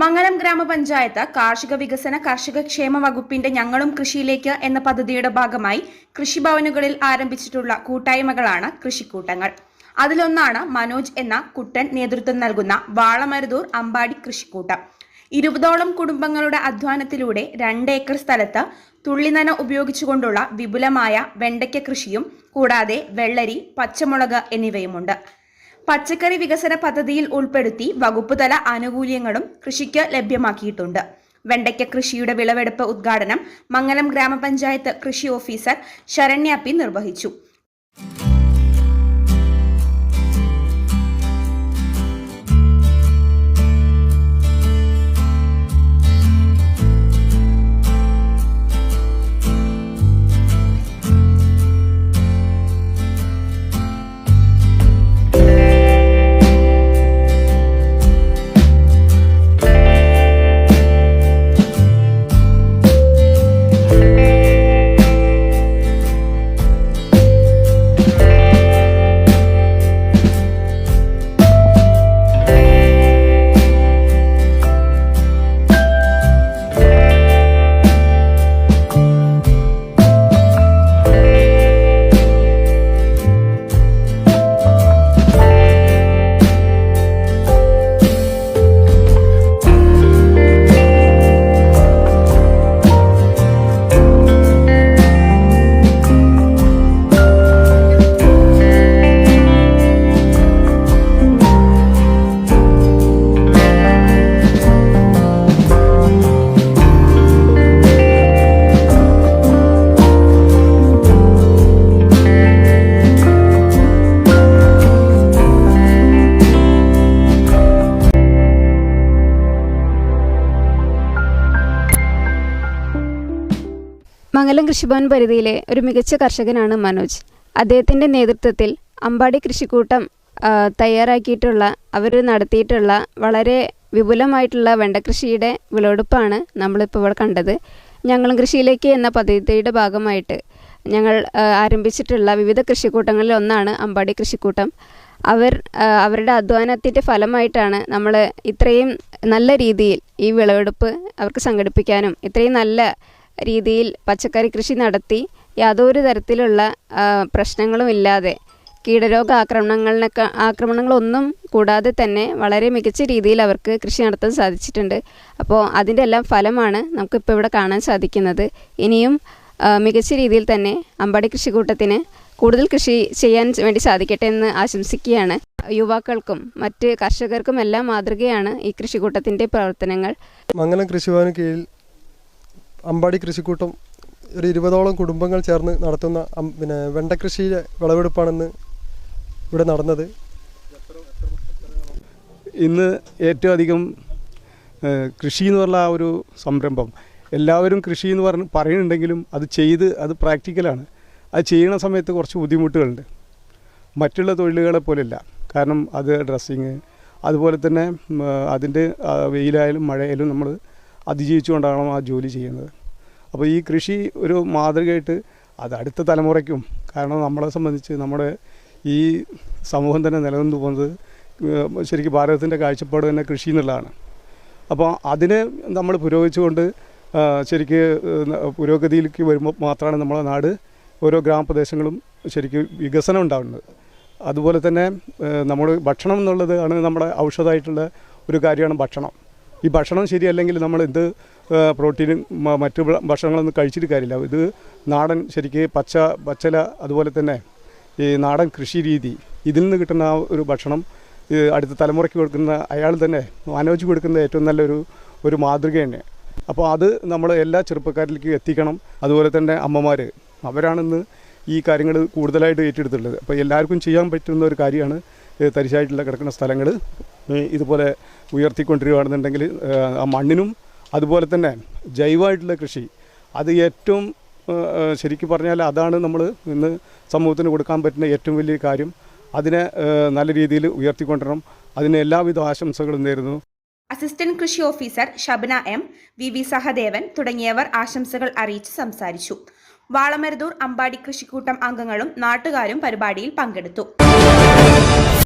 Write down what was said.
മംഗലം ഗ്രാമപഞ്ചായത്ത് കാർഷിക വികസന കർഷകക്ഷേമ വകുപ്പിന്റെ ഞങ്ങളും കൃഷിയിലേക്ക് എന്ന പദ്ധതിയുടെ ഭാഗമായി കൃഷിഭവനുകളിൽ ആരംഭിച്ചിട്ടുള്ള കൂട്ടായ്മകളാണ് കൃഷിക്കൂട്ടങ്ങൾ. അതിലൊന്നാണ് മനോജ് എന്ന കുട്ടൻ നേതൃത്വം നൽകുന്ന വാളമരുതൂർ അമ്പാടി കൃഷിക്കൂട്ടം. 20ഓളം കുടുംബങ്ങളുടെ അധ്വാനത്തിലൂടെ 2 ഏക്കർ സ്ഥലത്ത് തുള്ളിനന ഉപയോഗിച്ചുകൊണ്ടുള്ള വിപുലമായ വെണ്ടയ്ക്ക കൃഷിയും കൂടാതെ വെള്ളരി, പച്ചമുളക് എന്നിവയുമുണ്ട്. പച്ചക്കറി വികസന പദ്ധതിയിൽ ഉൾപ്പെടുത്തി വകുപ്പുതല ആനുകൂല്യങ്ങളും കൃഷിക്ക് ലഭ്യമാക്കിയിട്ടുണ്ട്. വെണ്ടയ്ക്ക കൃഷിയുടെ വിളവെടുപ്പ് ഉദ്ഘാടനം മംഗലം ഗ്രാമപഞ്ചായത്ത് കൃഷി ഓഫീസർ ശരണ്യ പി നിർവഹിച്ചു. മംഗലം കൃഷിഭവൻ പരിധിയിലെ ഒരു മികച്ച കർഷകനാണ് മനോജ്. അദ്ദേഹത്തിൻ്റെ നേതൃത്വത്തിൽ അമ്പാടി കൃഷിക്കൂട്ടം അവർ നടത്തിയിട്ടുള്ള വളരെ വിപുലമായിട്ടുള്ള വെണ്ടക്കൃഷിയുടെ വിളവെടുപ്പാണ് നമ്മളിപ്പോൾ ഇവിടെ കണ്ടത്. ഞങ്ങളും കൃഷിയിലേക്ക് എന്ന പദ്ധതിയുടെ ഭാഗമായിട്ട് ഞങ്ങൾ ആരംഭിച്ചിട്ടുള്ള വിവിധ കൃഷിക്കൂട്ടങ്ങളിൽ ഒന്നാണ് അമ്പാടി കൃഷിക്കൂട്ടം. അവരുടെ അധ്വാനത്തിൻ്റെ ഫലമായിട്ടാണ് നമ്മൾ ഇത്രയും നല്ല രീതിയിൽ ഈ വിളവെടുപ്പ് അവർക്ക് സംഘടിപ്പിക്കാനും ഇത്രയും നല്ല രീതിയിൽ പച്ചക്കറി കൃഷി നടത്തി യാതൊരു തരത്തിലുള്ള പ്രശ്നങ്ങളും ഇല്ലാതെ കീടരോഗ ആക്രമണങ്ങളൊന്നും കൂടാതെ തന്നെ വളരെ മികച്ച രീതിയിൽ അവർക്ക് കൃഷി നടത്താൻ സാധിച്ചിട്ടുണ്ട്. അപ്പോൾ അതിൻ്റെ എല്ലാം ഫലമാണ് നമുക്കിപ്പോൾ ഇവിടെ കാണാൻ സാധിക്കുന്നത്. ഇനിയും മികച്ച രീതിയിൽ തന്നെ അമ്പാടി കൃഷിക്കൂട്ടത്തിന് കൂടുതൽ കൃഷി ചെയ്യാൻ വേണ്ടി സാധിക്കട്ടെ എന്ന് ആശംസിക്കുകയാണ്. യുവാക്കൾക്കും മറ്റ് കർഷകർക്കും എല്ലാം മാതൃകയാണ് ഈ കൃഷിക്കൂട്ടത്തിൻ്റെ പ്രവർത്തനങ്ങൾ. മംഗലം കൃഷിഭവന് കീഴിൽ അമ്പാടി കൃഷിക്കൂട്ടം ഒരു 20ഓളം കുടുംബങ്ങൾ ചേർന്ന് നടത്തുന്ന വെണ്ടക്കൃഷിയുടെ വിളവെടുപ്പാണെന്ന് ഇവിടെ നടന്നത്. ഇന്ന് ഏറ്റവും അധികം കൃഷി എന്ന് പറഞ്ഞ ആ ഒരു സംരംഭം എല്ലാവരും കൃഷി എന്ന് പറയുന്നുണ്ടെങ്കിലും അത് പ്രാക്ടിക്കലാണ്. അത് ചെയ്യുന്ന സമയത്ത് കുറച്ച് ബുദ്ധിമുട്ടുകളുണ്ട്. മറ്റുള്ള തൊഴിലുകളെ പോലെയല്ല. കാരണം അത് ഡ്രസ്സിങ് അതുപോലെ തന്നെ അതിൻ്റെ വെയിലായാലും മഴയായാലും നമ്മൾ അതിജീവിച്ചുകൊണ്ടാണ് ആ ജോലി ചെയ്യുന്നത്. അപ്പോൾ ഈ കൃഷി ഒരു മാതൃകയായിട്ട് അത് അടുത്ത തലമുറയ്ക്കും, കാരണം നമ്മളെ സംബന്ധിച്ച് നമ്മുടെ ഈ സമൂഹം തന്നെ നിലനിന്ന് പോകുന്നത് ശരിക്കും ഭാരതത്തിൻ്റെ കാഴ്ചപ്പാട് തന്നെ കൃഷി എന്നുള്ളതാണ്. അപ്പോൾ അതിനെ നമ്മൾ പുരോഗമിച്ചുകൊണ്ട് ശരിക്ക് പുരോഗതിയിലേക്ക് വരുമ്പോൾ മാത്രമാണ് നമ്മളെ നാട് ഓരോ ഗ്രാമപ്രദേശങ്ങളും ശരിക്കും വികസനം ഉണ്ടാകുന്നത്. അതുപോലെ തന്നെ നമ്മൾ ഭക്ഷണം എന്നുള്ളത് ആണ് നമ്മുടെ ഔഷധമായിട്ടുള്ള ഒരു കാര്യമാണ് ഭക്ഷണം. ഈ ഭക്ഷണം ശരിയല്ലെങ്കിൽ നമ്മൾ എന്ത് പ്രോട്ടീനും മറ്റ് ഭക്ഷണങ്ങളൊന്നും കഴിച്ചിട്ട് കാര്യമില്ല. ഇത് നാടൻ ശരിക്ക് പച്ചല അതുപോലെ തന്നെ ഈ നാടൻ കൃഷി രീതി ഇതിൽ നിന്ന് കിട്ടുന്ന ആ ഒരു ഭക്ഷണം അടുത്ത തലമുറയ്ക്ക് കൊടുക്കുന്ന അയാൾ തന്നെ മനോജ് കൊടുക്കുന്ന ഏറ്റവും നല്ലൊരു മാതൃക തന്നെ. അപ്പോൾ അത് നമ്മൾ എല്ലാ ചെറുപ്പക്കാരിലേക്കും എത്തിക്കണം. അതുപോലെ തന്നെ അമ്മമാർ അവരാണിന്ന് ഈ കാര്യങ്ങൾ കൂടുതലായിട്ട് ഏറ്റെടുത്തിട്ടുള്ളത്. അപ്പോൾ എല്ലാവർക്കും ചെയ്യാൻ പറ്റുന്ന ഒരു കാര്യമാണ് തരിശായിട്ടുള്ള കിടക്കുന്ന സ്ഥലങ്ങൾ ഇതുപോലെ ഉയർത്തിക്കൊണ്ടിരിക്കുകയാണെന്നുണ്ടെങ്കിൽ ആ മണ്ണിനും അതുപോലെ തന്നെ ജൈവമായിട്ടുള്ള കൃഷി അത് ഏറ്റവും ശരിക്കും പറഞ്ഞാൽ അതാണ് നമ്മൾ ഇന്ന് സമൂഹത്തിന് കൊടുക്കാൻ പറ്റുന്ന ഏറ്റവും വലിയ കാര്യം. അതിനെ നല്ല രീതിയിൽ ഉയർത്തിക്കൊണ്ടുവരണം. അതിന് എല്ലാവിധ ആശംസകളും നേരുന്നു. അസിസ്റ്റന്റ് കൃഷി officer Shabna M, V Sahadevan തുടങ്ങിയവർ ആശംസകൾ അറിയിച്ച് സംസാരിച്ചു. വാളമരുതൂർ അമ്പാടി കൃഷിക്കൂട്ടം അംഗങ്ങളും നാട്ടുകാരും പരിപാടിയിൽ പങ്കെടുത്തു.